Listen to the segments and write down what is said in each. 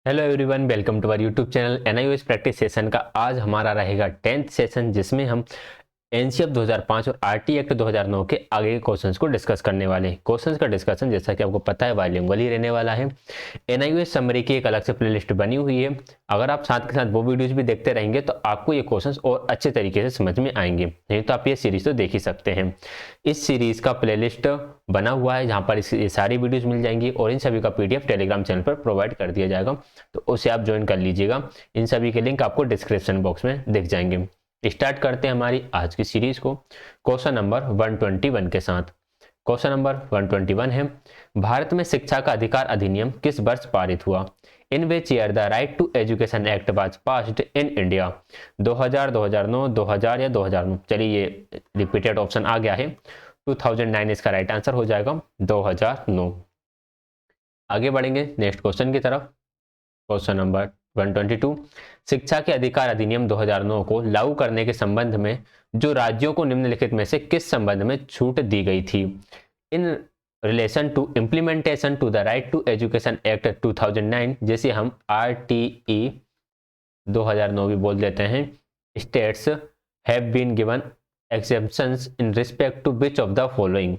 Hello everyone, welcome to our YouTube channel NIOS practice session का। आज हमारा रहेगा 10th सेशन, जिसमें हम एनसीएफ 2005 और आरटी एक्ट 2009 के आगे के क्वेश्चंस को डिस्कस करने वाले हैं। क्वेश्चंस का डिस्कशन जैसा कि आपको पता है बाइलिंगुअल ही रहने वाला है। एनआईओएस समरी की एक अलग से प्लेलिस्ट बनी हुई है। अगर आप साथ के साथ वो वीडियोज भी देखते रहेंगे तो आपको ये क्वेश्चंस और अच्छे तरीके से समझ में आएंगे। नहीं तो आप ये सीरीज तो देख ही सकते हैं। इस सीरीज का प्लेलिस्ट बना हुआ है जहाँ पर ये सारी वीडियोज मिल जाएंगी और इन सभी का पीडीएफ टेलीग्राम चैनल पर प्रोवाइड कर दिया जाएगा, तो उसे आप ज्वाइन कर लीजिएगा। इन सभी के लिंक आपको डिस्क्रिप्शन बॉक्स में दिख जाएंगे। स्टार्ट करते हैं हमारी आज की सीरीज को क्वेश्चन नंबर 121 के साथ। क्वेश्चन नंबर 121 है, भारत में शिक्षा का अधिकार अधिनियम किस वर्ष पारित हुआ? In which year the right to education act was passed in India? 2000, 2009, 2000 या 2009? चलिए ये रिपीटेड ऑप्शन आ गया है। 2009 इसका राइट आंसर हो जाएगा, 2009। आगे बढ़ेंगे नेक्स्ट क्वेश्चन की तरफ। क्वेश्चन नंबर 122, शिक्षा के अधिकार अधिनियम 2009 को लागू करने के संबंध में जो राज्यों को निम्नलिखित में से किस संबंध में छूट दी गई थी? In relation to implementation to the right to education act 2009, जैसे हम RTE 2009 भी बोल देते हैं। States have been given exceptions in respect to which of the following?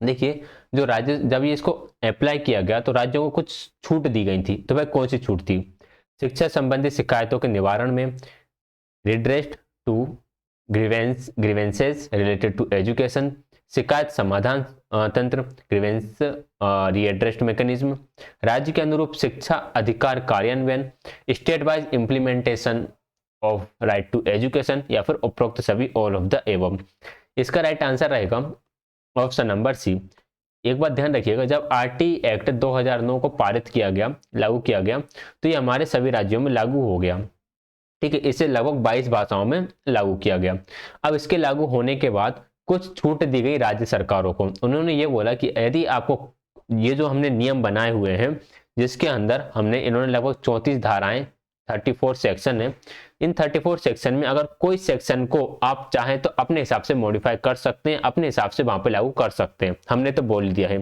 देखिए, जो राज्य जब ये इसको अप्लाई किया गया तो राज्यों को कुछ छूट दी गई थी। तो भाई कौन सी छूट थी? शिक्षा संबंधी शिकायतों के निवारण में, redress to grievances related to education, शिकायत समाधान तंत्र, ग्रीवेंस रीएड्रेस मैकेनिज्म, राज्य के अनुरूप शिक्षा अधिकार कार्यान्वयन, state wise implementation of right to education, या फिर उपरोक्त सभी, ऑल ऑफ द एबव। इसका राइट आंसर रहेगा ऑप्शन नंबर सी। एक बात ध्यान रखिएगा, जब आरटी एक्ट 2009 को पारित किया गया, लागू किया गया, तो ये हमारे सभी राज्यों में लागू हो गया। ठीक है, इसे लगभग 22 भाषाओं में लागू किया गया। अब इसके लागू होने के बाद कुछ छूट दी गई राज्य सरकारों को। उन्होंने ये बोला कि यदि आपको ये जो हमने नियम बनाए हुए हैं, जिसके अंदर इन्होंने लगभग 34 धाराएं, 34 सेक्शन है, इन 34 सेक्शन में अगर कोई सेक्शन को आप चाहें तो अपने हिसाब से मॉडिफाई कर सकते हैं, अपने हिसाब से वहां पे लागू कर सकते हैं। हमने तो बोल दिया है।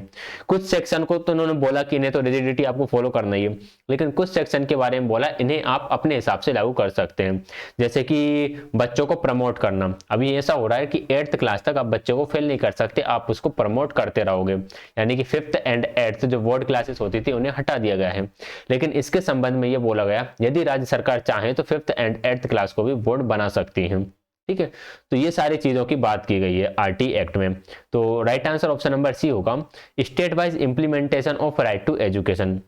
कुछ सेक्शन को तो उन्होंने बोला कि इन्हें तो रिजिडिटी आपको फॉलो करना ही है, लेकिन कुछ सेक्शन के बारे में बोला इन्हें आप अपने हिसाब से लागू कर सकते हैं। जैसे कि बच्चों को प्रमोट करना। अभी ऐसा हो रहा है कि 8th क्लास तक आप बच्चों को फेल नहीं कर सकते, आप उसको प्रमोट करते रहोगे। यानी कि 5th एंड 8th जो बोर्ड क्लासेस होती थी उन्हें हटा दिया गया है। लेकिन इसके संबंध में ये बोला गया, यदि राज्य सरकार चाहे तो 5th एंड 8th क्लास को भी बोर्ड बना सकती हैं। ठीक है, तो ये सारी चीजों की बात की गई है आरटी एक्ट में। तो right answer option number C होगा, state wise implementation of right to education,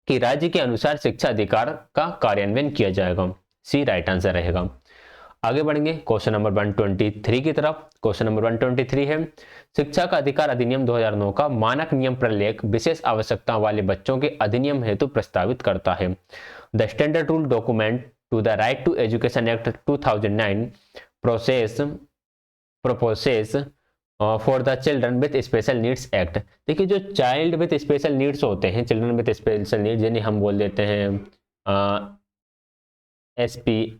कि राज्य के अनुसार शिक्षा अधिकार का कार्यान्वयन किया जाएगा। सी राइट आंसर रहेगा। आगे बढ़ेंगे क्वेश्चन नंबर 123 की तरफ। क्वेश्चन नंबर 123 है, शिक्षा का अधिकार अधिनियम 2009 का मानक नियम प्रलेख विशेष आवश्यकताओं वाले बच्चों के अधिनियम हेतु प्रस्तावित करता है। The standard rule document to the right to education act 2009 proposes for the children with special needs act. देखिए, जो चाइल्ड विथ स्पेशल नीड्स होते हैं, चिल्ड्रन विथ स्पेशल नीड्स, जिन्हें हम बोल देते हैं SPCSN,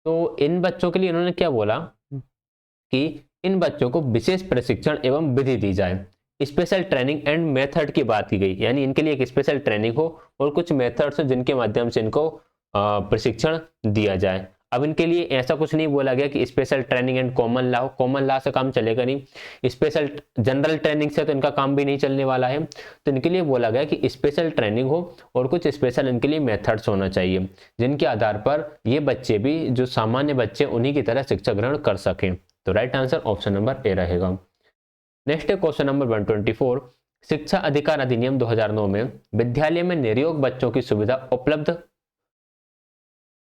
तो इन बच्चों के लिए इन्होंने क्या बोला कि इन बच्चों को विशेष प्रशिक्षण एवं विधि दी जाए। स्पेशल ट्रेनिंग एंड मेथड की बात की गई, यानी इनके लिए एक स्पेशल ट्रेनिंग हो और कुछ मेथड्स जिनके माध्यम से इनको प्रशिक्षण दिया जाए। अब इनके लिए ऐसा कुछ नहीं बोला गया कि special training and common law, common law से काम चलेगा नहीं, स्पेशल जनरल ट्रेनिंग से तो इनका काम भी नहीं चलने वाला है। तो इनके लिए बोला गया कि स्पेशल ट्रेनिंग हो और कुछ स्पेशल इनके लिए मेथड्स होना चाहिए, जिनके आधार पर ये बच्चे भी, जो सामान्य बच्चे, उन्हीं की तरह शिक्षा ग्रहण कर सकें। तो right answer option number A रहेगा। नेक्स्ट है क्वेश्चन नंबर 124, शिक्षा अधिकार अधिनियम 2009 में विद्यालय में निरयोग बच्चों की सुविधा उपलब्ध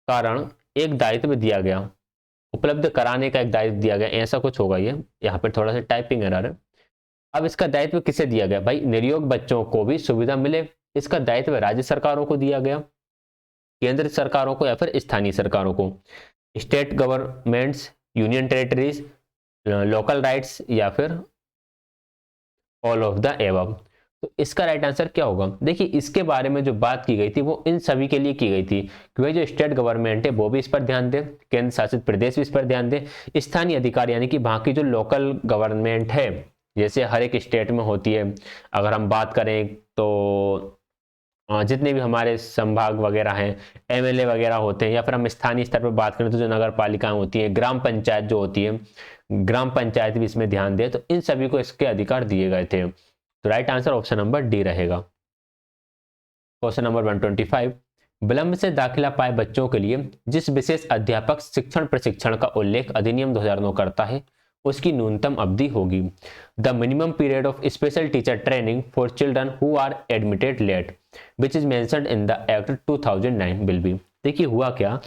कारण एक दायित्व दिया गया, उपलब्ध कराने का एक दायित्व दिया गया, ऐसा कुछ होगा। ये यहाँ पर थोड़ा सा टाइपिंग एरर है। अब इसका दायित्व किसे दिया गया? भाई, निरयोग बच्चों को भी सुविधा मिले, इसका दायित्व राज्य सरकारों को दिया गया, केंद्र सरकारों को या फिर स्थानीय सरकारों को, state governments, union territories, local rights, या फिर ऑल ऑफ द एबव। तो इसका राइट आंसर क्या होगा? देखिए, इसके बारे में जो बात की गई थी वो इन सभी के लिए की गई थी कि भाई जो स्टेट गवर्नमेंट है वो भी इस पर ध्यान दे, केंद्र शासित प्रदेश भी इस पर ध्यान दे, स्थानीय अधिकार यानी कि वहां की जो लोकल गवर्नमेंट है, जैसे हर एक स्टेट में होती है। अगर हम बात करें तो जितने भी हमारे संभाग वगैरह हैं, एमएलए वगैरह होते हैं, या फिर हम स्थानीय स्तर पर बात करें तो जो नगर पालिकाएं होती हैं, ग्राम पंचायत जो होती है, ग्राम पंचायत भी इसमें ध्यान दें, तो इन सभी को इसके अधिकार दिए गए थे। तो right answer option number D रहेगा। क्वेश्चन नंबर 125, विलंब से दाखिला पाए बच्चों के लिए जिस विशेष अध्यापक शिक्षण प्रशिक्षण का उल्लेख अधिनियम 2009 करता है उसकी न्यूनतम अवधि होगी। The minimum period of special teacher training for children who are admitted late which is mentioned in the act 2009 will be. देखिए हुआ क्या,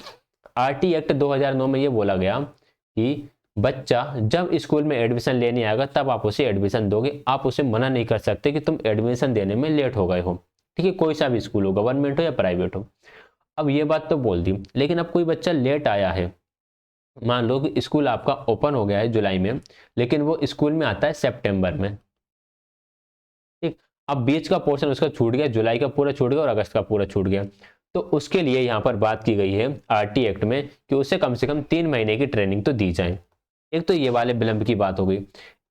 आरटी एक्ट 2009 में ये बोला गया कि बच्चा जब स्कूल में एडमिशन लेने आएगा तब आप उसे एडमिशन दोगे, आप उसे मना नहीं कर सकते कि तुम एडमिशन देने में लेट हो गए हो। ठीक है, कोई सा भी स्कूल हो, गवर्नमेंट हो या प्राइवेट हो। अब ये बात तो बोल दी, लेकिन अब कोई बच्चा लेट आया है, मान लो कि स्कूल आपका ओपन हो गया है जुलाई में, लेकिन वो स्कूल में आता है सितंबर में। ठीक, अब बीच का पोर्शन उसका छूट गया, जुलाई का पूरा छूट गया और अगस्त का पूरा छूट गया, तो उसके लिए यहाँ पर बात की गई है आरटी एक्ट में कि उसे कम से कम 3 महीने की ट्रेनिंग तो दी जाए। एक तो ये वाले विलंब की बात हो गई।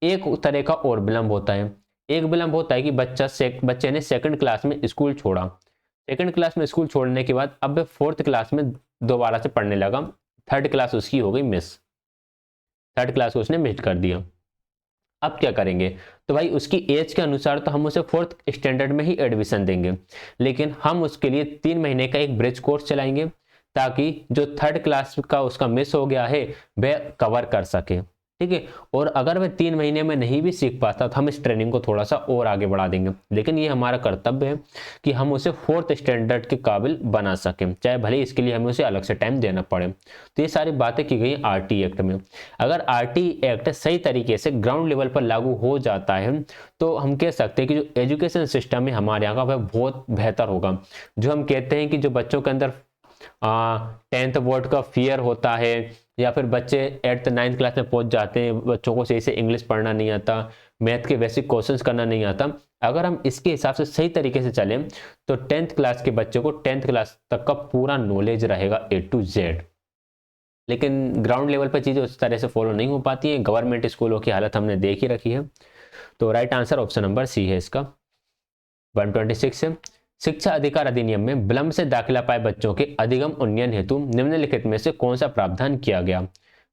एक तरह का और विलंब होता है, एक विलंब होता है कि बच्चे ने सेकंड क्लास में स्कूल छोड़ा, सेकंड क्लास में स्कूल छोड़ने के बाद अब फोर्थ क्लास में दोबारा से पढ़ने लगा, थर्ड क्लास उसकी हो गई मिस, थर्ड क्लास को उसने मिस कर दिया। अब क्या करेंगे, तो भाई उसकी एज के अनुसार तो हम उसे फोर्थ स्टैंडर्ड में ही एडमिशन देंगे, लेकिन हम उसके लिए 3 महीने का एक ब्रिज कोर्स चलाएंगे ताकि जो थर्ड क्लास का उसका मिस हो गया है वह कवर कर सके। ठीक है, और अगर वह 3 महीने में नहीं भी सीख पाता तो हम इस ट्रेनिंग को थोड़ा सा और आगे बढ़ा देंगे, लेकिन ये हमारा कर्तव्य है कि हम उसे फोर्थ स्टैंडर्ड के काबिल बना सकें, चाहे भले इसके लिए हमें उसे अलग से टाइम देना पड़े। तो ये सारी बातें की गई आरटी एक्ट में। अगर आरटी एक्ट सही तरीके से ग्राउंड लेवल पर लागू हो जाता है तो हम कह सकते हैं कि जो एजुकेशन सिस्टम है हमारे यहाँ का वह बहुत बेहतर होगा। जो हम कहते हैं कि जो बच्चों के अंदर 10th बोर्ड का फियर होता है, या फिर बच्चे 8th 9th क्लास में पहुंच जाते हैं, बच्चों को सही से इंग्लिश पढ़ना नहीं आता, मैथ के बेसिक क्वेश्चंस करना नहीं आता, अगर हम इसके हिसाब से सही तरीके से चलें तो 10th क्लास के बच्चे को 10th क्लास तक का पूरा नॉलेज रहेगा A to Z। लेकिन ग्राउंड लेवल पर चीज़ें उस तरह से फॉलो नहीं हो पाती हैं, गवर्नमेंट स्कूलों की हालत हमने देख ही रखी है। तो right answer option number C है इसका। 126 है, शिक्षा अधिकार अधिनियम में विलंब से दाखिला पाए बच्चों के अधिगम उन्नयन हेतु निम्नलिखित में से कौन सा प्रावधान किया गया।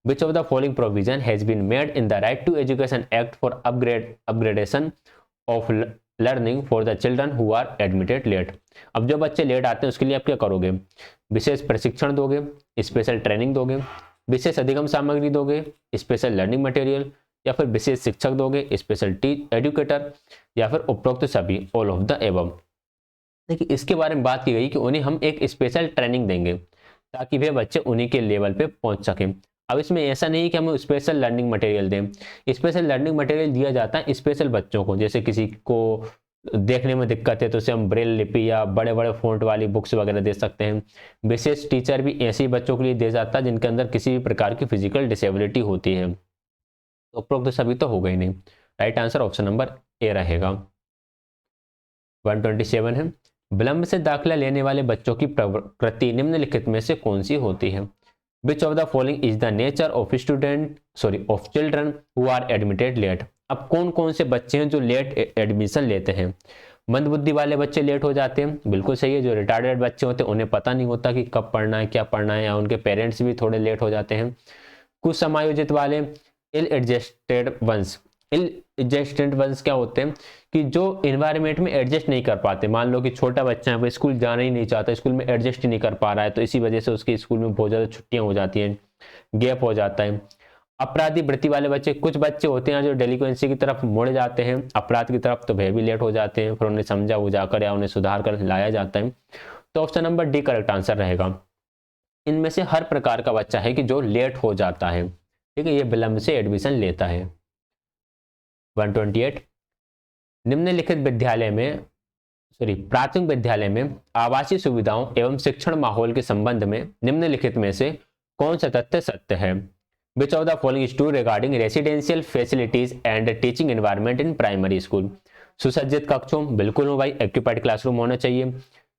Which of the following provision has been made in the right to education act for upgradation of learning for the children who are admitted late. अब जो बच्चे लेट आते हैं उसके लिए आप क्या करोगे, विशेष प्रशिक्षण दोगे, स्पेशल ट्रेनिंग दोगे, विशेष अधिगम सामग्री दोगे, स्पेशल लर्निंग मटेरियल, या फिर विशेष शिक्षक दोगे, स्पेशल एजुकेटर, या फिर उपरोक्त सभी, ऑल ऑफ द एबव। देखिए इसके बारे में बात की गई कि उन्हें हम एक स्पेशल ट्रेनिंग देंगे ताकि वे बच्चे उन्हीं के लेवल पे पहुंच सकें। अब इसमें ऐसा नहीं कि हम स्पेशल लर्निंग मटेरियल दें, स्पेशल लर्निंग मटेरियल दिया जाता है स्पेशल बच्चों को, जैसे किसी को देखने में दिक्कत है तो उसे हम ब्रेल लिपि या बड़े बड़े फॉन्ट वाली बुक्स वगैरह दे सकते हैं। विशेष टीचर भी ऐसे ही बच्चों के लिए दे जाता है जिनके अंदर किसी भी प्रकार की फिजिकल डिसेबिलिटी होती है। तो उपरोक्त तो सभी तो हो गई नहीं, right answer option number A रहेगा। 127 है, विलंब से दाखिला लेने वाले बच्चों की प्रवृत्ति निम्नलिखित में से कौन सी होती है। Which of the following is the nature of of children who are admitted late. अब कौन कौन से बच्चे हैं जो लेट एडमिशन लेते हैं। मंदबुद्धि वाले बच्चे लेट हो जाते हैं, बिल्कुल सही है। जो रिटार्डेड बच्चे होते हैं उन्हें पता नहीं होता कि कब पढ़ना है क्या पढ़ना है, या उनके पेरेंट्स भी थोड़े लेट हो जाते हैं। कुछ समायोजित वाले, इल एडजस्टेड वंस क्या होते हैं कि जो इन्वायरमेंट में एडजस्ट नहीं कर पाते। मान लो कि छोटा बच्चा है वो स्कूल जाना ही नहीं चाहता, स्कूल में एडजस्ट ही नहीं कर पा रहा है, तो इसी वजह से उसके स्कूल में बहुत ज़्यादा छुट्टियां हो जाती हैं, गैप हो जाता है। अपराधी वृत्ति वाले बच्चे, कुछ बच्चे होते हैं जो डेलिक्वेंसी की तरफ मुड़ जाते हैं, अपराध की तरफ, तो वह भी लेट हो जाते हैं, फिर उन्हें समझा बुझा कर या उन्हें सुधार कर लाया जाता है। तो option number D correct answer रहेगा। इनमें से हर प्रकार का बच्चा है कि जो लेट हो जाता है, ठीक है, ये विलंब से एडमिशन लेता है। 128, निम्नलिखित विद्यालय में प्राथमिक विद्यालय में आवासीय सुविधाओं एवं शिक्षण माहौल के संबंध में निम्नलिखित में से कौन सा तथ्य सत्य है। Which of the following is true regarding residential facilities and teaching environment in primary school. सुसज्जित कक्षों, बिल्कुल हो भाई, एक्यूपाइड क्लासरूम होना चाहिए,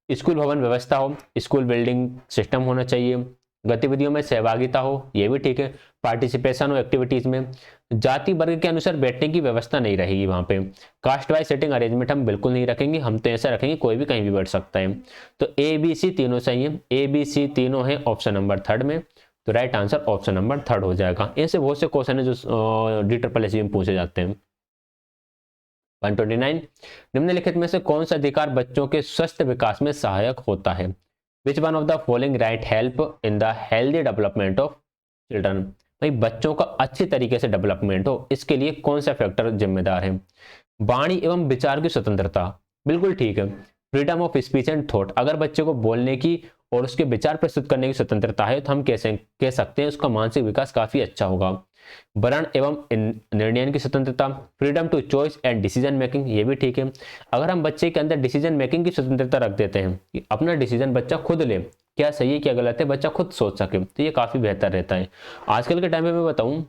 स्कूल भवन व्यवस्था हो, स्कूल बिल्डिंग सिस्टम होना चाहिए, गतिविधियों में सहभागिता हो, ये भी ठीक है, पार्टिसिपेशन और एक्टिविटीज में। जाति वर्ग के अनुसार बैठने की व्यवस्था नहीं रहेगी वहां पे। कास्ट वाइज सेटिंग अरेंजमेंट हम बिल्कुल नहीं रखेंगे, हम तो ऐसा रखेंगे कोई भी कहीं भी बैठ सकता है। तो ए बी सी तीनों सही है, ए बी सी तीनों है ऑप्शन नंबर थर्ड में। तो right answer option number third हो जाएगा। ऐसे बहुत से क्वेश्चन है जो DSSC में पूछे जाते हैं। 129, निम्नलिखित में से कौन सा अधिकार बच्चों के स्वस्थ विकास में सहायक होता है? Which one of the following right help in the healthy development of children? भाई बच्चों का अच्छी तरीके से डेवलपमेंट हो, इसके लिए कौन सा फैक्टर जिम्मेदार है? वाणी एवं विचार की स्वतंत्रता, बिल्कुल ठीक है। Freedom of speech and thought, अगर बच्चे को बोलने की और उसके विचार प्रस्तुत करने की स्वतंत्रता है तो हम कैसे कह सकते हैं उसका मानसिक विकास काफी अच्छा होगा। वर्ण एवं निर्णय की स्वतंत्रता, freedom to choice and decision making, ये भी ठीक है। अगर हम बच्चे के अंदर डिसीजन मेकिंग की स्वतंत्रता रख देते हैं कि अपना डिसीजन बच्चा खुद ले, क्या सही है क्या गलत है बच्चा खुद सोच सके, तो ये काफी बेहतर रहता है। आजकल के टाइम में मैं बताऊं,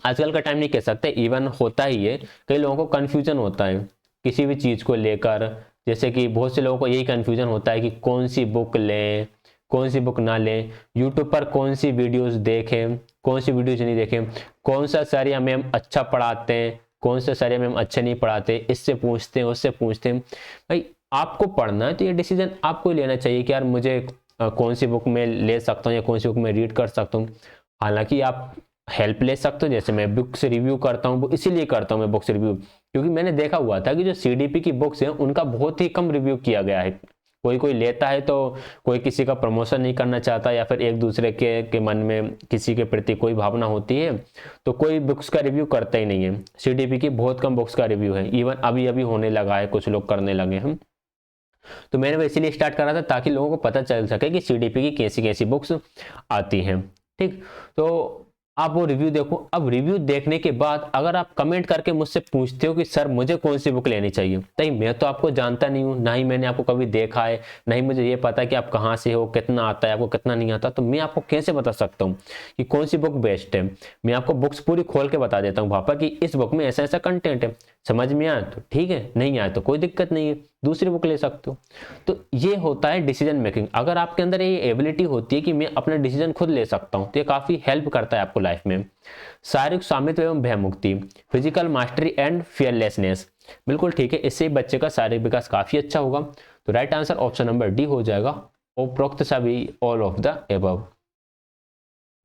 आजकल का टाइम नहीं कह सकते, इवन होता ही है, कई लोगों को कंफ्यूजन होता है किसी भी चीज को लेकर। जैसे कि बहुत से लोगों को यही कंफ्यूजन होता है कि कौन सी बुक लें कौन सी बुक ना लें, यूट्यूब पर कौन सी वीडियोस देखें कौन सी वीडियोज नहीं देखें, कौन सा सर या मैम अच्छा पढ़ाते हैं कौन सा सर या मैम अच्छे नहीं पढ़ाते, इससे पूछते हैं उससे पूछते हैं। भाई आपको पढ़ना है तो ये डिसीजन आपको ही लेना चाहिए कि यार मुझे कौन सी बुक में ले सकता हूँ या कौन सी बुक में रीड कर सकता हूँ। हालांकि आप हेल्प ले सकते हो, जैसे मैं बुक्स रिव्यू करता हूँ, वो इसीलिए करता हूँ मैं बुक्स रिव्यू, क्योंकि मैंने देखा हुआ था कि जो CDP की बुक्स हैं उनका बहुत ही कम रिव्यू किया गया है। कोई कोई लेता है तो कोई किसी का प्रमोशन नहीं करना चाहता, या फिर एक दूसरे के मन में किसी के प्रति कोई भावना होती है तो कोई बुक्स का रिव्यू करता ही नहीं है। CDP की बहुत कम बुक्स का रिव्यू है, इवन अभी अभी होने लगा है, कुछ लोग करने लगे हैं। तो मैंने वो इसीलिए स्टार्ट करा था ताकि लोगों को पता चल सके कि CDP की कैसी कैसी बुक्स आती हैं। ठीक, तो आप वो रिव्यू देखो। अब रिव्यू देखने के बाद अगर आप कमेंट करके मुझसे पूछते हो कि सर मुझे कौन सी बुक लेनी चाहिए, नहीं मैं तो आपको जानता नहीं हूँ, ना ही मैंने आपको कभी देखा है, नहीं मुझे ये पता कि आप कहाँ से हो, कितना आता है आपको कितना नहीं आता, तो मैं आपको कैसे बता सकता हूँ कि कौन सी बुक बेस्ट है? मैं आपको बुक्स पूरी खोल के बता देता हूँ वहां पर कि इस बुक में ऐसा ऐसा कंटेंट है, समझ में आया तो ठीक है, नहीं आया तो कोई दिक्कत नहीं है, दूसरी बुक ले सकते हो। तो ये होता है डिसीजन मेकिंग। अगर आपके अंदर ये एबिलिटी होती है कि मैं अपना डिसीजन खुद ले सकता हूँ तो ये काफी हेल्प करता है आपको लाइफ में। शारीरिक स्वामित्व एवं भयमुक्ति, फिजिकल मास्टरी एंड फियरलेसनेस, बिल्कुल ठीक है, इससे बच्चे का शारीरिक विकास काफी अच्छा होगा। तो right answer option number D हो जाएगा, उपरोक्त सभी all of the above.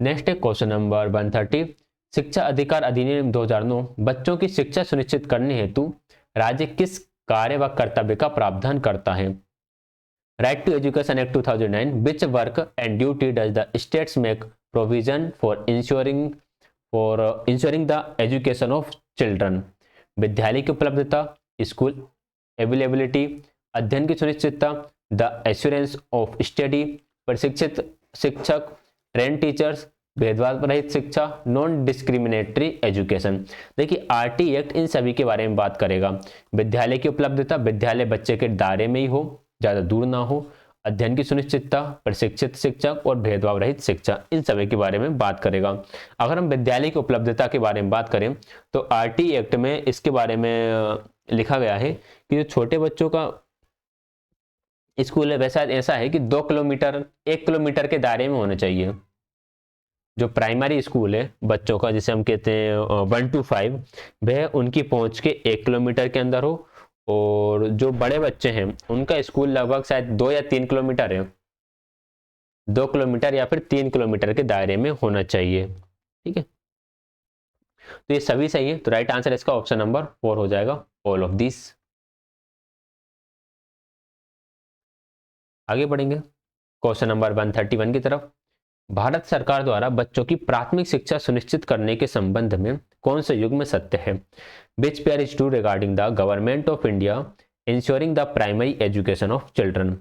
Next है क्वेश्चन नंबर 130, शिक्षा अधिकार अधिनियम 2009 बच्चों की शिक्षा सुनिश्चित करने हेतु राज्य किस कार्य व कर्तव्य का प्रावधान करता है? Right to education act 2009, which work and duty does the states make provision for insuring the education of children? विद्यालय की उपलब्धता, स्कूल अवेलेबिलिटी, अध्ययन की सुनिश्चितता, द एश्योरेंस ऑफ स्टडी, प्रशिक्षित शिक्षक, ट्रेन टीचर्स, भेदभाव रहित शिक्षा, नॉन डिस्क्रिमिनेटरी एजुकेशन। देखिए RT एक्ट इन सभी के बारे में बात करेगा। विद्यालय की उपलब्धता, विद्यालय बच्चे के दायरे में ही हो, ज्यादा दूर ना हो, अध्ययन की सुनिश्चितता, प्रशिक्षित शिक्षक और भेदभाव रहित शिक्षा, इन सभी के बारे में बात करेगा। अगर हम विद्यालय की उपलब्धता के बारे में बात करें तो RT एक्ट में इसके बारे में लिखा गया है कि जो छोटे बच्चों का स्कूल है वैसा ऐसा है कि 2 किलोमीटर 1 किलोमीटर के दायरे में होना चाहिए। जो प्राइमरी स्कूल है बच्चों का, जिसे हम कहते हैं 1 to 5, वह उनकी पहुंच के 1 किलोमीटर के अंदर हो, और जो बड़े बच्चे हैं उनका स्कूल लगभग शायद 2 या 3 किलोमीटर है, 2 किलोमीटर या फिर 3 किलोमीटर के दायरे में होना चाहिए। ठीक है, तो ये सभी सही है, तो राइट आंसर इसका ऑप्शन नंबर 4 हो जाएगा, ऑल ऑफ दिस। आगे बढ़ेंगे क्वेश्चन नंबर 131 की तरफ। भारत सरकार द्वारा बच्चों की प्राथमिक शिक्षा सुनिश्चित करने के संबंध में कौन से युग्म सत्य है? विच pair is true regarding the government of India ensuring the primary education of children?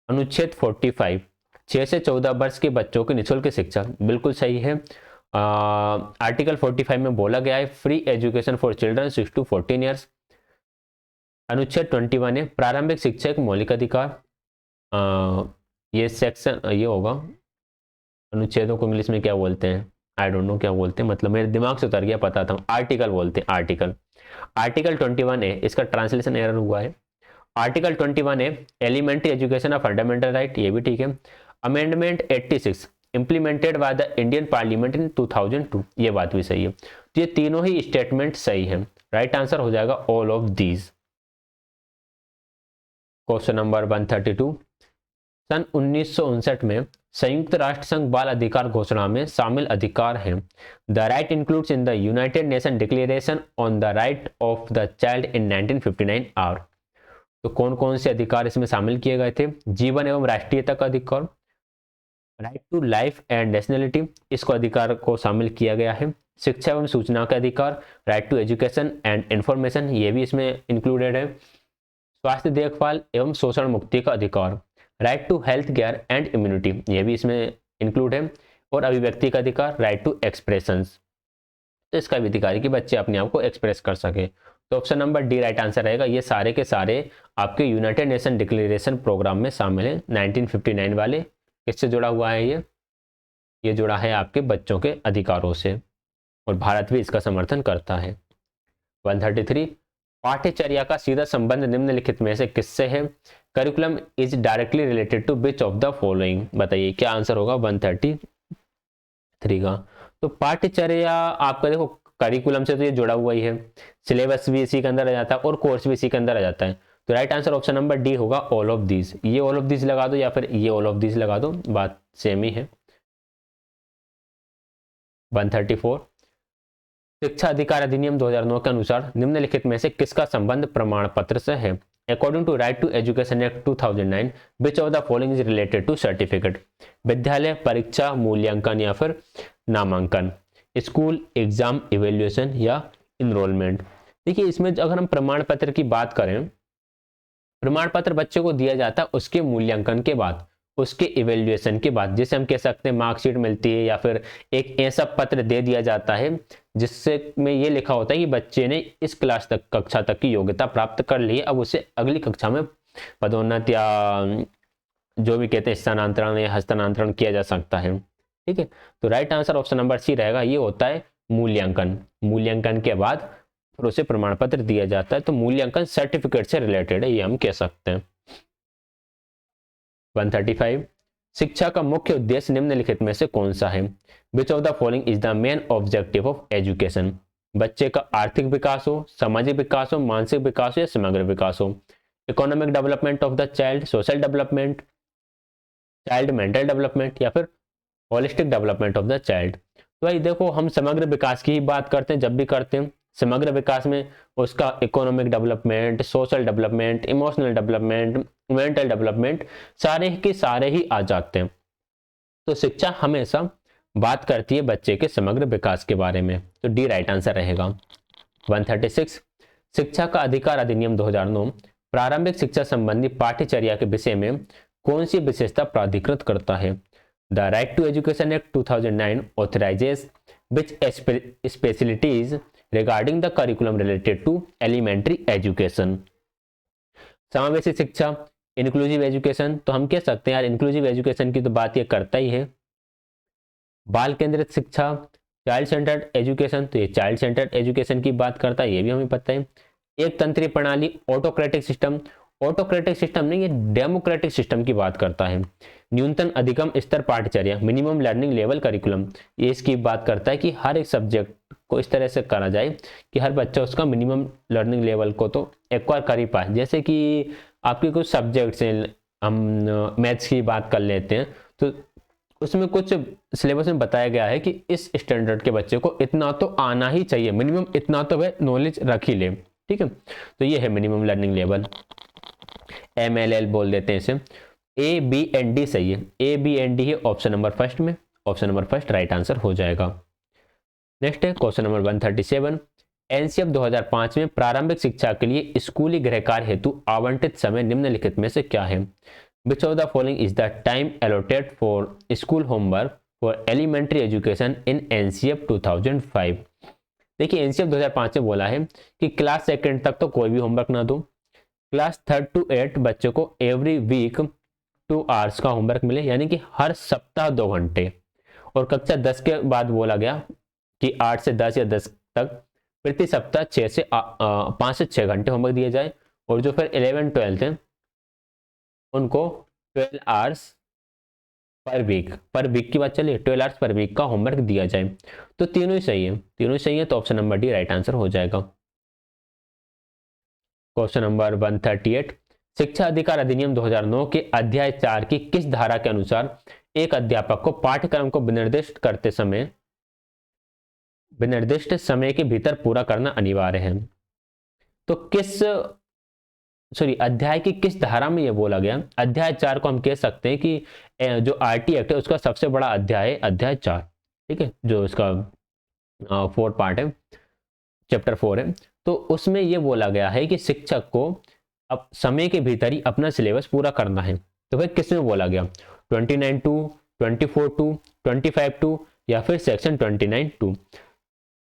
अनुच्छेद 45, 6 से 14 वर्ष के बच्चों की निःशुल्क शिक्षा, बिल्कुल सही है। आर्टिकल 45 में बोला गया है free education for children 6 to 14 years. अनुच्छेद 21 है प्रारंभिक शिक्षा एक मौलिक अधिकार। ये सेक्शन ये होगा, अनुच्छेदों को इंग्लिश में क्या बोलते हैं, आई डोंट नो क्या बोलते हैं, मतलब मेरे दिमाग से उतर गया, पता था, आर्टिकल बोलते हैं, आर्टिकल। आर्टिकल 21 है, इसका ट्रांसलेशन एरर हुआ है। आर्टिकल 21 है elementary education of fundamental right, ये भी ठीक है। Amendment 86 implemented by the Indian parliament in 2002, ये बात भी सही है। तो ये तीनों ही स्टेटमेंट सही है। राइट आंसर हो जाएगा all of these. Question number 132, सन 1959 में संयुक्त राष्ट्र संघ बाल अधिकार घोषणा में शामिल अधिकार हैं। The right includes in the United Nation declaration on the right of the child in 1959 are. तो कौन कौन से अधिकार इसमें शामिल किए गए थे? जीवन एवं राष्ट्रीयता का अधिकार, right to life and nationality, इसको अधिकार को शामिल किया गया है। शिक्षा एवं सूचना का अधिकार, right to education and information, ये भी इसमें इंक्लूडेड है। स्वास्थ्य देखभाल एवं शोषण मुक्ति का अधिकार, right to health care and immunity, ये भी इसमें इंक्लूड है। और अभिव्यक्ति का अधिकार, राइट टू एक्सप्रेशंस, तो इसका भी अधिकार है कि बच्चे अपने आप को एक्सप्रेस कर सके। तो option number D right answer रहेगा। ये सारे के सारे आपके यूनाइटेड नेशन डिक्लेरेशन प्रोग्राम में शामिल है। 1959 वाले किससे जुड़ा हुआ है? ये जुड़ा है आपके बच्चों के अधिकारों से, और भारत भी इसका समर्थन करता है। 133, पाठ्यचर्या का सीधा संबंध निम्नलिखित में से किससे है? Curriculum is directly related to which of the following, बताइए क्या आंसर होगा 133 का। तो पाठ्यचर्या आपका देखो करिकुलम से तो ये जुड़ा हुआ ही है, सिलेबस भी इसी के अंदर आ जाता है और कोर्स भी इसी के अंदर आ जाता है। तो right answer option number D होगा ऑल ऑफ दीज। ये ऑल ऑफ दीज लगा दो या फिर ये ऑल ऑफ दीज लगा दो, बात सेम ही है। 134, शिक्षा अधिकार अधिनियम 2009 के अनुसार निम्नलिखित में से किसका संबंध प्रमाण पत्र से है? According to right to education act 2009 which of the following is related to certificate? विद्यालय, परीक्षा, मूल्यांकन या फिर नामांकन, स्कूल, एग्जाम, इवेल्युएशन या इनरोलमेंट। देखिए इसमें अगर हम प्रमाण पत्र की बात करें, प्रमाण पत्र बच्चे को दिया जाता है उसके मूल्यांकन के बाद, उसके इवेल्युएशन के बाद, जिसे हम कह सकते हैं मार्कशीट मिलती है या फिर एक ऐसा पत्र दे दिया जाता है जिससे में ये लिखा होता है कि बच्चे ने इस क्लास तक, कक्षा तक की योग्यता प्राप्त कर ली है, अब उसे अगली कक्षा में पदोन्नति या जो भी कहते हैं स्थानांतरण या हस्तांतरण किया जा सकता है। ठीक है, तो right answer option number C रहेगा। ये होता है मूल्यांकन। मूल्यांकन के बाद फिर उसे प्रमाण पत्र दिया जाता है, तो मूल्यांकन सर्टिफिकेट से रिलेटेड है, ये हम कह सकते हैं। 135, शिक्षा का मुख्य उद्देश्य निम्नलिखित में से कौन सा है? Which of the following is the main objective of education? बच्चे का आर्थिक विकास हो, सामाजिक विकास हो, मानसिक विकास हो या समग्र विकास हो, economic development of the child, social development, child mental development या फिर holistic development of the child. तो भाई देखो हम समग्र विकास की ही बात करते हैं, जब भी करते हैं समग्र विकास में उसका economic development, social development, emotional development, mental development सारे के सारे ही आ जाते हैं। तो शिक्षा हमेशा बात करती है बच्चे के समग्र विकास के बारे में, तो डी राइट आंसर रहेगा। 136, शिक्षा का अधिकार अधिनियम 2009 प्रारंभिक शिक्षा संबंधी पाठ्यचर्या के विषय में कौन सी विशेषता प्राधिकृत करता है? The right to education act 2009 authorises which specialities regarding the curriculum related to elementary education? समावेशी शिक्षा, इंक्लूसिव एजुकेशन, तो हम कह सकते हैं यार इंक्लूसिव एजुकेशन की तो बात ये करता ही है। बाल केंद्रित शिक्षा, चाइल्ड सेंटर्ड एजुकेशन, तो ये चाइल्ड सेंटर्ड एजुकेशन की बात करता है, ये भी हमें पता है। एक तंत्रीय प्रणाली, ऑटोक्रेटिक सिस्टम, ऑटोक्रेटिक सिस्टम नहीं, ये डेमोक्रेटिक सिस्टम की बात करता है। न्यूनतम अधिकतम स्तर पाठ्यचर्या, मिनिमम लर्निंग लेवल करिकुलम, ये इसकी बात करता है कि हर एक सब्जेक्ट को इस तरह से करा जाए कि हर बच्चा उसका मिनिमम लर्निंग लेवल को तो एक्वायर कर ही पाए। जैसे कि आपके कुछ सब्जेक्ट्स हैं, हम मैथ्स की बात कर लेते हैं, तो उसमें कुछ सिलेबस में बताया गया है कि इस स्टैंडर्ड के बच्चे को इतना तो आना ही चाहिए, मिनिमम इतना तो वह नॉलेज रख ही ले। ठीक है, तो ये है मिनिमम लर्निंग लेवल, MLL बोल देते हैं इसे। A, B and D सही है, A, B and D है ऑप्शन नंबर फर्स्ट में, option number first right answer हो जाएगा। नेक्स्ट है क्वेश्चन नंबर 137, एनसीएफ 2005 में प्रारंभिक शिक्षा के लिए स्कूली गृह कार्य हेतु आवंटित समय निम्नलिखित में से क्या है? Which of the following is the time allotted for school homework for elementary education in NCF 2005? देखिए एनसीएफ 2005 में बोला है कि क्लास सेकंड तक तो कोई भी होमवर्क ना दो, क्लास 3rd to 8 बच्चों को एवरी वीक 2 आवर्स का होमवर्क मिले, यानी कि हर सप्ताह 2 घंटे। और कक्षा 10 के बाद बोला गया कि 8 से 10 या 10 तक प्रति सप्ताह 5 से 6 घंटे होमवर्क दिए जाए। और जो फिर 11 12 हैं उनको 12 आवर्स पर वीक की बात चलिए 12 आवर्स पर वीक का होमवर्क दिया जाए, तो तीनों ही सही है, तीनों ही सही है, तो option number D right answer हो जाएगा। क्वेश्चन नंबर 138, शिक्षा अधिकार अधिनियम 2009 के अध्याय 4 की किस धारा के अनुसार एक अध्यापक को पाठ्यक्रम को विनिर्दिष्ट समय के भीतर पूरा करना अनिवार्य है? तो किस सॉरी अध्याय की किस धारा में यह बोला गया? अध्याय 4 को हम कह सकते हैं कि जो आरटी एक्ट है उसका सबसे बड़ा अध्याय है अध्याय 4, ठीक है, जो इसका 4 पार्ट है, चैप्टर 4 है। तो उसमें यह बोला गया है कि शिक्षक को अब समय के भीतर ही अपना सिलेबस पूरा करना है। तो भाई किसमें बोला गया? 29(2), 24(2), 25(2) या फिर सेक्शन 29(2)?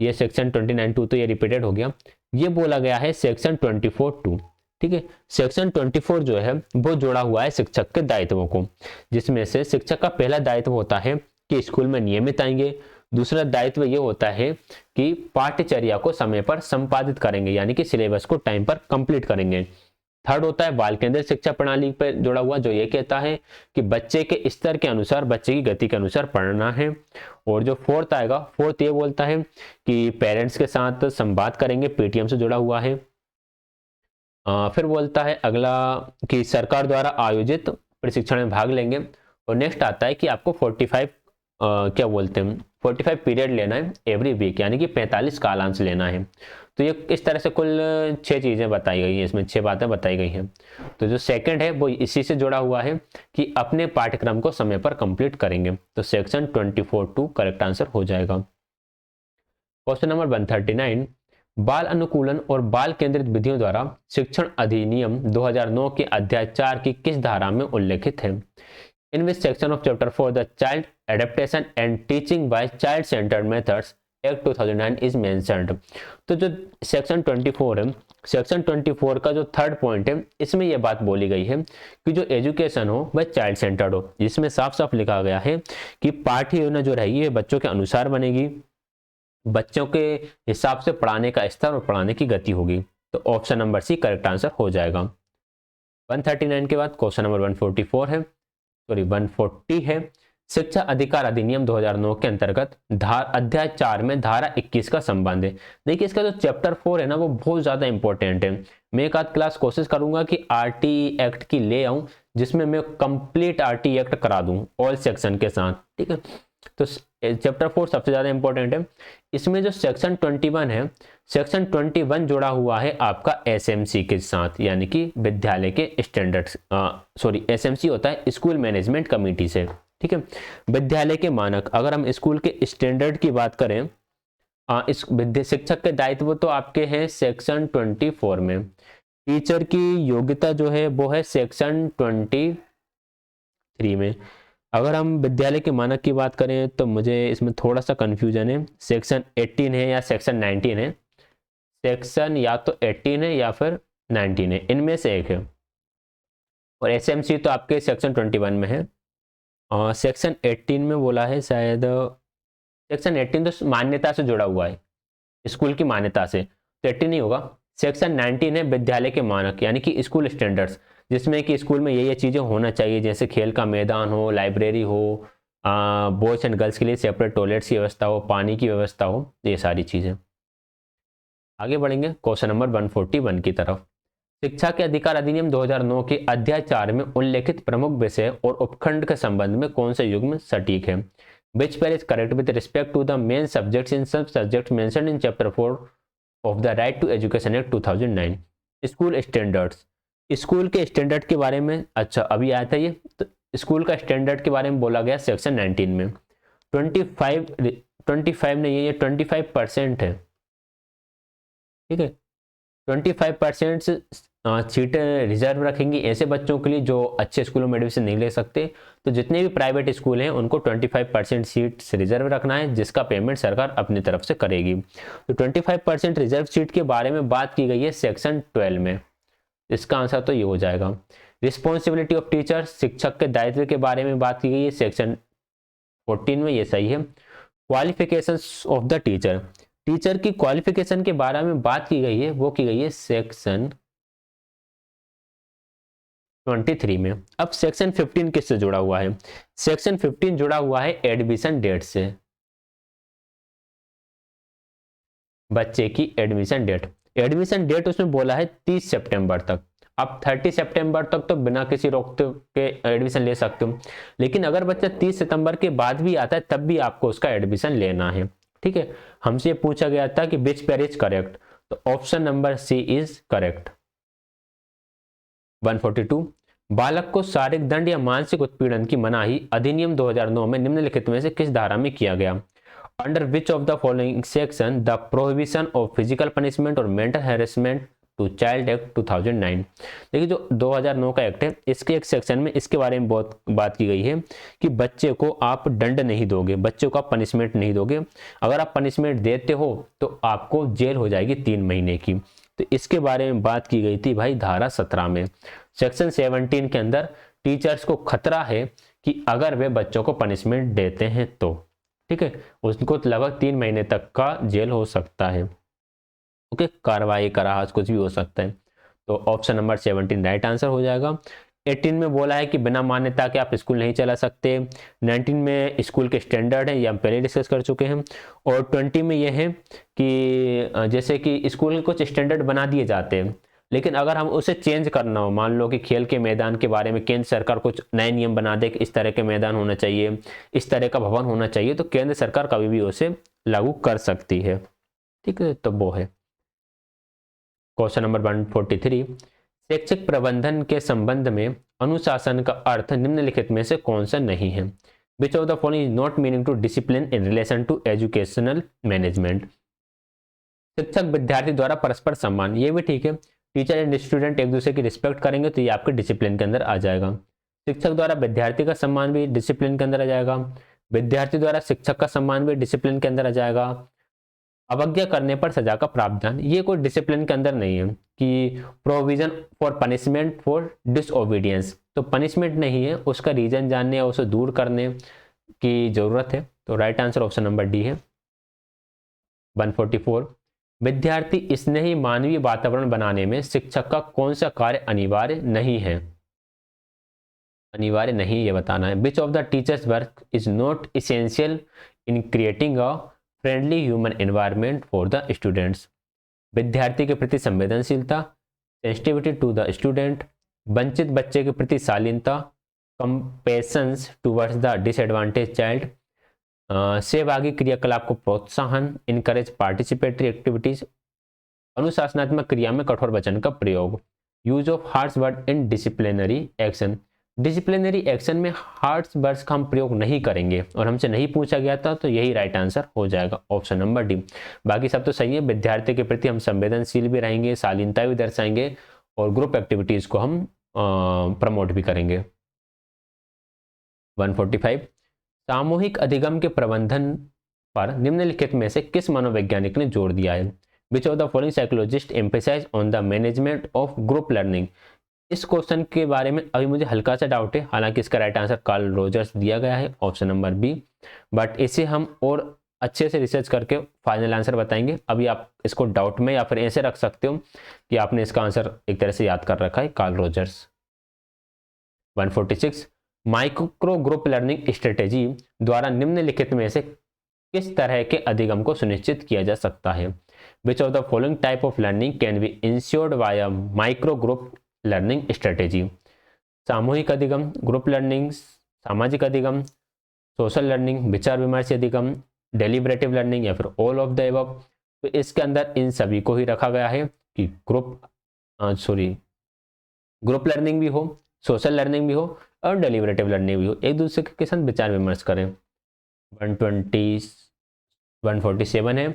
ये सेक्शन 29(2) तो ये रिपीटेड हो गया, ये बोला गया है सेक्शन 24(2), ठीक है। सेक्शन 24 जो है वो जोड़ा हुआ है शिक्षक के दायित्वों को, जिसमें से शिक्षक का पहला दायित्व होता है कि स्कूल में नियमित आएंगे, दूसरा दायित्व ये होता है कि पाठ्यचर्या को समय पर संपादित करेंगे, यानी कि सिलेबस को टाइम पर कंप्लीट करेंगे। थर्ड होता है बाल केंद्रित शिक्षा प्रणाली पर जुड़ा हुआ, जो ये कहता है कि बच्चे के स्तर के अनुसार, बच्चे की गति के अनुसार पढ़ना है। और जो फोर्थ आएगा, फोर्थ ये बोलता है कि पेरेंट्स के साथ संवाद करेंगे, पीटीएम से जुड़ा हुआ है। फिर बोलता है अगला कि सरकार द्वारा आयोजित प्रशिक्षण में भाग लेंगे। और नेक्स्ट आता है कि आपको 45 क्या बोलते हैं 45 पीरियड लेना है एवरी वीक, यानी कि 45 कालांश लेना है। तो ये इस तरह से कुल 6 चीज़ें बताई गई हैं, इसमें 6 बातें बताई गई हैं। तो जो सेकंड है वो इसी से जुड़ा हुआ है कि अपने पाठ्यक्रम को समय पर कंप्लीट करेंगे। तो सेक्शन 24(2) करेक्ट आंसर हो जाएगा। क्वेश्चन नंबर 139, बाल अनुकूलन और बाल केंद्रित विधियों द्वारा शिक्षण अधिनियम 2009 के अध्याय 4 की किस धारा में उल्लेखित है? In which section of chapter 4 the child adaptation and teaching by child centred methods act 2009 is mentioned? तो जो सेक्शन 24 है, सेक्शन 24 का जो थर्ड पॉइंट है, इसमें यह बात बोली गई है कि जो एजुकेशन हो वह चाइल्ड सेंटर्ड हो, जिसमें साफ साफ लिखा गया है कि पाठ्य योजना जो रहेगी ये बच्चों के अनुसार बनेगी, बच्चों के हिसाब से पढ़ाने का स्तर और पढ़ाने की गति होगी। तो option number C correct answer हो जाएगा। 139 के बाद क्वेश्चन नंबर 140 है, शिक्षा अधिकार अधिनियम 2009 के अंतर्गत अध्याय 4 में धारा 21 का संबंध है। देखिए इसका जो चैप्टर 4 है ना वो बहुत ज्यादा इंपॉर्टेंट है। मैं एक आध क्लास कोशिश करूंगा कि आरटी एक्ट की ले आऊं, जिसमें मैं कंप्लीट आरटी एक्ट करा दूं ऑल सेक्शन के साथ, ठीक है। तो चैप्टर 4 सबसे ज्यादा इंपॉर्टेंट है। इसमें जो सेक्शन 21 है, सेक्शन 21 जुड़ा हुआ है आपका एसएमसी के साथ, यानी कि विद्यालय के स्टैंडर्ड्स, सॉरी एसएमसी होता है स्कूल मैनेजमेंट कमेटी से, ठीक है। विद्यालय के मानक, अगर हम स्कूल के स्टैंडर्ड की बात करें, इस शिक्षक के दायित्व तो आपके हैं सेक्शन 24 में। टीचर की योग्यता जो है वो है सेक्शन 23 में। अगर हम विद्यालय के मानक की बात करें तो मुझे इसमें थोड़ा सा कंफ्यूजन है, सेक्शन 18 है या सेक्शन 19 है। सेक्शन या तो 18 है या फिर 19 है, इनमें से एक है। और एसएमसी तो आपके सेक्शन 21 में है, और सेक्शन 18 में बोला है शायद, सेक्शन 18 तो मान्यता से जुड़ा हुआ है, स्कूल की मान्यता से, तो 18 नहीं होगा। सेक्शन 19 है विद्यालय के मानक, यानी कि स्कूल स्टैंडर्ड्स, जिसमें कि स्कूल में ये चीज़ें होना चाहिए, जैसे खेल का मैदान हो, लाइब्रेरी हो, बॉयज एंड गर्ल्स के लिए सेपरेट टॉयलेट्स की व्यवस्था हो, पानी की व्यवस्था हो, ये सारी चीज़ें। आगे बढ़ेंगे क्वेश्चन नंबर 141 की तरफ। शिक्षा के अधिकार अधिनियम 2009 के अध्याय 4 में उल्लेखित प्रमुख विषय और उपखंड के संबंध में कौन से युग्म सटीक है? Which pair is correct with respect to the main subjects in some subjects mentioned in chapter 4 of the Right to Education Act 2009? School standards, school के स्टैंडर्ड के बारे में, अच्छा अभी आया था ये, तो स्कूल का स्टैंडर्ड के बारे में बोला गया सेक्शन 19 में। 25 नहीं है, ये 25% है, ठीक है। 25% सीटें रिजर्व रखेंगी ऐसे बच्चों के लिए जो अच्छे स्कूलों में एडमिशन नहीं ले सकते। तो जितने भी प्राइवेट स्कूल हैं उनको 25% सीट्स रिजर्व रखना है, जिसका पेमेंट सरकार अपनी तरफ से करेगी। तो 25% रिजर्व सीट के बारे में बात की गई है सेक्शन 12 में, इसका आंसर तो ये हो जाएगा। रिस्पॉन्सिबिलिटी ऑफ टीचर, शिक्षक के दायित्व के बारे में बात की गई है सेक्शन 14 में, ये सही है। Qualifications of the teacher, teacher की क्वालिफिकेशन के बारे में बात की गई है, वो की गई है सेक्शन 23 में। अब सेक्शन 15 किससे जुड़ा हुआ है? सेक्शन 15 जुड़ा हुआ है एडमिशन डेट से, बच्चे की एडमिशन डेट। एडमिशन डेट उसमें बोला है 30 सितंबर तक। अब 30 सितंबर तक तो बिना किसी रोक के एडमिशन ले सकते हो, लेकिन अगर बच्चा 30 सितंबर के बाद भी आता है तब भी आपको उसका एडमिशन लेना है। ठीक है, हमसे पूछा गया था कि विच पेयर इज करेक्ट, तो option number C is correct. 142, बालक को शारीरिक दंड या मानसिक उत्पीड़न की मनाही अधिनियम 2009 में निम्नलिखित में से किस धारा में किया गया? Under which of the following section the prohibition of physical punishment और mental harassment to child act 2009। देखिए जो 2009 का एक्ट है, इसके एक सेक्शन में इसके बारे में बहुत बात की गई है कि बच्चे को आप दंड नहीं दोगे, बच्चे को आप पनिशमेंट नहीं दोगे। अगर आप पनिशमेंट देते हो तो आपको जेल हो जाएगी 3 महीने की। तो इसके बारे में बात की गई थी भाई धारा 17 में। सेक्शन 17 के अंदर टीचर्स को खतरा है कि अगर वे बच्चों को पनिशमेंट देते हैं तो, ठीक है, उसको लगभग 3 महीने तक का जेल हो सकता है। ओके, कार्रवाई कराहत कुछ भी हो सकता है। तो ऑप्शन नंबर 17 राइट आंसर हो जाएगा। 18 में बोला है कि बिना मान्यता के आप स्कूल नहीं चला सकते। 19 में स्कूल के स्टैंडर्ड है, ये हम पहले डिस्कस कर चुके हैं। और 20 में ये है कि जैसे कि स्कूल के कुछ स्टैंडर्ड बना दिए जाते हैं, लेकिन अगर हम उसे चेंज करना हो, मान लो कि खेल के मैदान के बारे में केंद्र सरकार कुछ नए नियम बना दे कि इस तरह के मैदान होना चाहिए, इस तरह का भवन होना चाहिए, तो केंद्र सरकार कभी भी उसे लागू कर सकती है। ठीक है, तो वो है क्वेश्चन नंबर 143। शैक्षिक प्रबंधन के संबंध में अनुशासन का अर्थ निम्नलिखित में से कौन सा नहीं है? Which of the following is not meaning to discipline in relation to educational management? शिक्षक विद्यार्थी द्वारा परस्पर सम्मान, ये भी ठीक है। टीचर एंड स्टूडेंट एक दूसरे की रिस्पेक्ट करेंगे तो ये आपके डिसिप्लिन के अंदर आ जाएगा। शिक्षक द्वारा विद्यार्थी का सम्मान भी डिसिप्लिन के अंदर आ जाएगा। विद्यार्थी द्वारा शिक्षक का सम्मान भी डिसिप्लिन के अंदर आ जाएगा। अवज्ञा करने पर सजा का प्रावधान, ये कोई डिसिप्लिन के अंदर नहीं है कि provision for punishment for disobedience, तो पनिशमेंट नहीं है, उसका रीजन जानने या उसे दूर करने की जरूरत है। तो right answer option number D है। 144, विद्यार्थी स्नेही मानवीय वातावरण बनाने में शिक्षक का कौन सा कार्य अनिवार्य नहीं है? अनिवार्य नहीं ये बताना है। Which of the teachers work is not essential in creating a friendly human environment for the students? विद्यार्थी के प्रति संवेदनशीलता, सेंसिटिविटी टू द स्टूडेंट, वंचित बच्चे के प्रति शालीनता, कंपेशंस टूवर्ड्स द डिसएडवांटेज चाइल्ड, सहभागी क्रियाकलाप को प्रोत्साहन, इनकरेज पार्टिसिपेटरी एक्टिविटीज, अनुशासनात्मक क्रिया में कठोर वचन का प्रयोग, use of harsh word in disciplinary action. Disciplinary action में हार्श वर्ड्स का हम प्रयोग नहीं करेंगे और हमसे नहीं पूछा गया था, तो यही राइट आंसर हो जाएगा ऑप्शन नंबर डी। बाकी सब तो सही है। विद्यार्थी के प्रति हम संवेदनशील भी रहेंगे, शालीनता भी दर्शाएंगे और ग्रुप एक्टिविटीज को हम प्रमोट भी करेंगे। 145, सामूहिक अधिगम के प्रबंधन पर निम्नलिखित में से किस मनोवैज्ञानिक ने जोर दिया है? Which of the following psychologist emphasise on the management of group learning? इस क्वेश्चन के बारे में अभी मुझे हल्का सा डाउट है, हालांकि इसका राइट आंसर कार्ल रोजर्स दिया गया है ऑप्शन नंबर बी, बट इसे हम और अच्छे से रिसर्च करके फाइनल आंसर बताएंगे। अभी आप इसको डाउट में या फिर ऐसे रख सकते हो कि आपने इसका आंसर एक तरह से याद कर रखा है, Carl Rogers. 146, micro group learning strategy द्वारा निम्नलिखित में से किस तरह के अधिगम को सुनिश्चित किया जा सकता है? Which of the following type of learning can be insured by a micro group learning strategy? सामूहिक अधिगम, ग्रुप लर्निंग, सामाजिक अधिगम, सोशल लर्निंग, विचार विमर्श अधिगम, डेलिब्रेटिव लर्निंग या फिर ऑल ऑफ द एबव? तो इसके अंदर इन सभी को ही रखा गया है कि ग्रुप लर्निंग भी हो, सोशल लर्निंग भी हो और डेलिब्रेटिव लर्निंग भी हो, एक दूसरे के साथ विचार विमर्श करें। 147 है,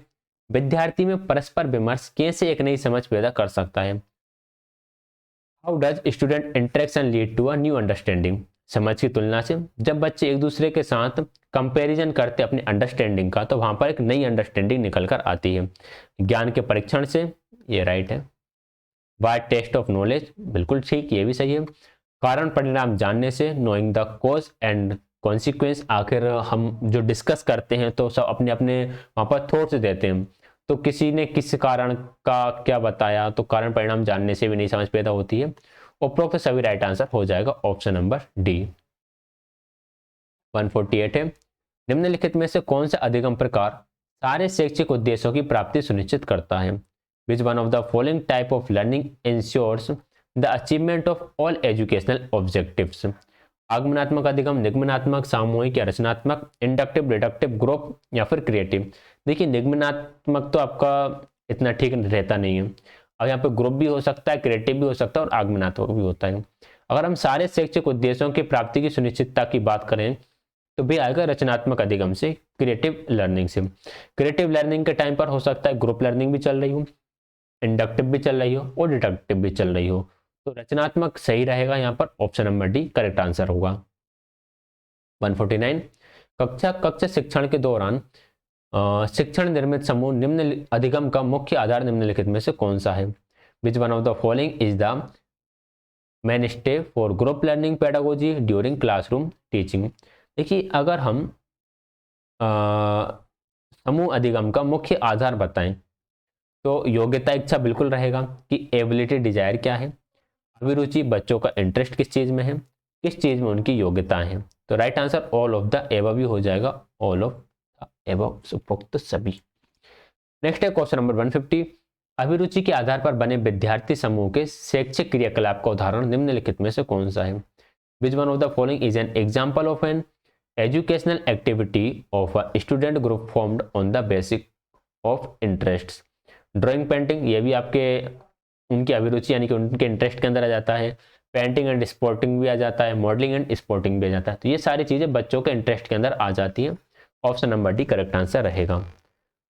विद्यार्थी में परस्पर विमर्श कैसे एक नई समझ पैदा कर सकता है? How does student interaction lead to a new understanding? समझ की तुलना से जब बच्चे एक दूसरे के साथ कंपैरिजन करते अपनी अंडरस्टैंडिंग का, तो वहां पर एक नई अंडरस्टैंडिंग निकल कर आती है। ज्ञान के परीक्षण से, ये राइट है। बाय टेस्ट ऑफ नॉलेज, बिल्कुल ठीक, ये भी सही है। कारण परिणाम जानने से, knowing the cause and consequence, आखिर हम जो डिस्कस करते हैं तो सब अपने अपने वहां पर थॉट्स देते हैं, तो किसी ने किस कारण का क्या बताया, तो कारण परिणाम जानने से भी नई समझ पैदा होती है। उपरोक्त सभी राइट आंसर हो जाएगा ऑप्शन नंबर डी। 148 है, निम्नलिखित में से कौन सा अधिगम प्रकार सारे शैक्षिक उद्देश्यों की प्राप्ति सुनिश्चित करता है? Which one of the following type of learning ensures the achievement of all educational objectives? आगमनात्मक अधिगम, निगमनात्मक, सामूहिक या रचनात्मक, इंडक्टिव, डिडक्टिव, ग्रुप या फिर क्रिएटिव? देखिए निगमनात्मक तो आपका इतना ठीक रहता नहीं है, अब यहाँ पे ग्रुप भी हो सकता है, क्रिएटिव भी हो सकता है और आगमनात्मक भी होता है। अगर हम सारे शैक्षिक उद्देश्यों की प्राप्ति की सुनिश्चितता की बात करें तो भी आएगा रचनात्मक अधिगम से, क्रिएटिव लर्निंग से। क्रिएटिव लर्निंग के टाइम पर हो सकता है ग्रुप लर्निंग भी चल रही हो, इंडक्टिव भी चल रही हो और डिडक्टिव भी चल रही हो, तो रचनात्मक सही रहेगा यहाँ पर, option number D correct answer होगा। 149, कक्षा शिक्षण के दौरान शिक्षण निर्मित समूह निम्न अधिगम का मुख्य आधार निम्नलिखित में से कौन सा है? Which one of the following is the mainstay for group learning pedagogy during classroom teaching? देखिए अगर हम समूह अधिगम का मुख्य आधार बताएं तो योग्यता इच्छा बिल्कुल रहेगा कि एबिलिटी डिजायर क्या है, अभिरुचि बच्चों का इंटरेस्ट किस चीज में है, किस चीज में उनकी योग्यता है, तो right answer all of the above भी हो जाएगा, ऑल ऑफ द एबव, उपरोक्त सभी। नेक्स्ट है क्वेश्चन नंबर 150, अभिरुचि के आधार पर बने विद्यार्थी समूह के शैक्षिक क्रियाकलाप का उदाहरण निम्नलिखित में से कौन सा है? Which one of the following is an example of an educational activity of a student group formed on the basic of interest? Drawing, painting, ये भी आपके उनकी अभिरुचि यानी कि उनके इंटरेस्ट के अंदर आ जाता है। पेंटिंग एंड स्पोर्टिंग भी आ जाता है, मॉडलिंग एंड स्पोर्टिंग भी आ जाता है, तो ये सारी चीजें बच्चों के इंटरेस्ट के अंदर आ जाती हैं, option number D correct answer रहेगा।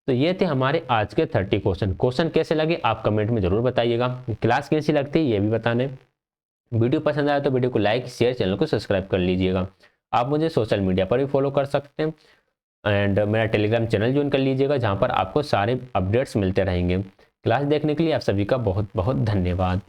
तो ये थे हमारे आज के 30 क्वेश्चन कैसे लगे आप कमेंट में जरूर बताइएगा, क्लास कैसी लगती है ये भी बताने। वीडियो पसंद आया तो वीडियो को लाइक शेयर, चैनल को सब्सक्राइब कर लीजिएगा। आप मुझे सोशल मीडिया पर भी फॉलो कर सकते हैं एंड मेरा टेलीग्राम चैनल ज्वाइन कर लीजिएगा जहाँ पर आपको सारे अपडेट्स मिलते रहेंगे। क्लास देखने के लिए आप सभी का बहुत बहुत धन्यवाद।